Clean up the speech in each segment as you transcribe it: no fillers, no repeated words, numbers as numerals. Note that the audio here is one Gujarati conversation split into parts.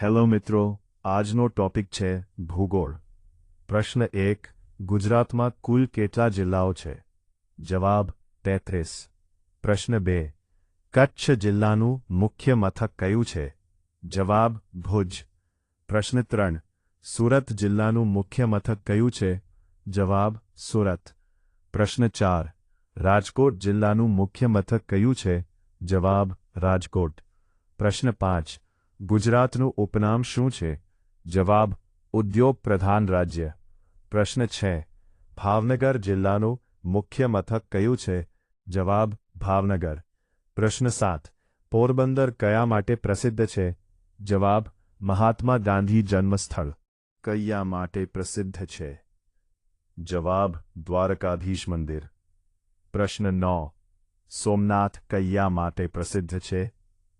હેલો મિત્રો, આજનો ટોપિક છે ભૂગોળ. પ્રશ્ન 1. ગુજરાતમાં કુલ કેટલા જિલ્લાઓ છે? જવાબ 33. પ્રશ્ન 2. કચ્છ જિલ્લાનું મુખ્ય મથક કયું છે? જવાબ ભુજ. પ્રશ્ન 3. સુરત જિલ્લાનું મુખ્ય મથક કયું છે? જવાબ સુરત. પ્રશ્ન 4. રાજકોટ જિલ્લાનું મુખ્ય મથક કયું છે? જવાબ રાજકોટ. પ્રશ્ન 5. ગુજરાતનું ઉપનામ શું છે? જવાબ ઉદ્યોગ પ્રધાન રાજ્ય. પ્રશ્ન 6. ભાવનગર જિલ્લાનું મુખ્ય મથક કયું છે? જવાબ ભાવનગર. પ્રશ્ન 7. પોરબંદર કયા માટે પ્રસિદ્ધ છે? જવાબ મહાત્મા ગાંધી જન્મસ્થળ. કયા માટે પ્રસિદ્ધ છે? જવાબ દ્વારકાધીશ મંદિર. પ્રશ્ન 9. સોમનાથ કયા માટે પ્રસિદ્ધ છે?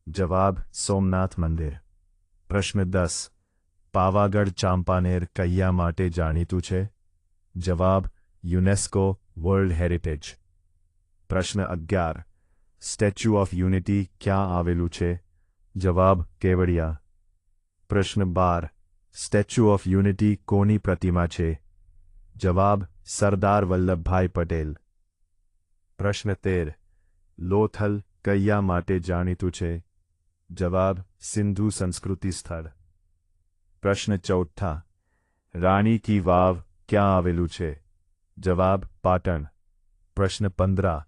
જવાબ સોમનાથ મંદિર. પ્રશ્ન 10. પાવાગઢ ચાંપાનેર કયા માટે જાણીતું છે? જવાબ યુનેસ્કો વર્લ્ડ હેરિટેજ. પ્રશ્ન 11. સ્ટેચ્યુ ઓફ યુનિટી ક્યાં આવેલું છે? જવાબ કેવડિયા. પ્રશ્ન 12. સ્ટેચ્યુ ઓફ યુનિટી કોની પ્રતિમા છે? જવાબ સરદાર વલ્લભભાઈ પટેલ. પ્રશ્ન 13. લોથલ કયા માટે જાણીતું છે? જવાબ સિંધુ સંસ્કૃતિ સ્થળ. પ્રશ્ન 14. રાણી કી વાવ ક્યાં આવેલું છે? જવાબ પાટણ. પ્રશ્ન 15.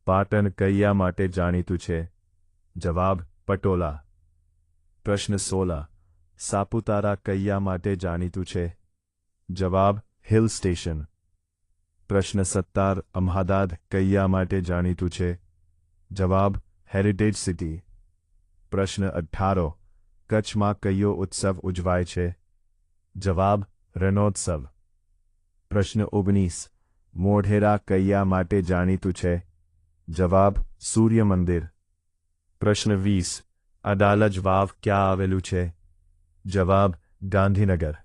પાટણ કયા માટે જાણીતું છે? જવાબ પટોળા. પ્રશ્ન 16. સાપુતારા કયા માટે જાણીતું છે? જવાબ હિલ સ્ટેશન. પ્રશ્ન 17. અમદાવાદ કયા માટે જાણીતું છે? જવાબ હેરિટેજ સિટી. પ્રશ્ન 18. કચ્છમાં કયો ઉત્સવ ઉજવાય છે? જવાબ રણોત્સવ. પ્રશ્ન 19. મોઢેરા કયા માટે જાણીતું છે? જવાબ સૂર્ય મંદિર. પ્રશ્ન 20. અડાલજ વાવ ક્યાં આવેલું છે? જવાબ ગાંધીનગર.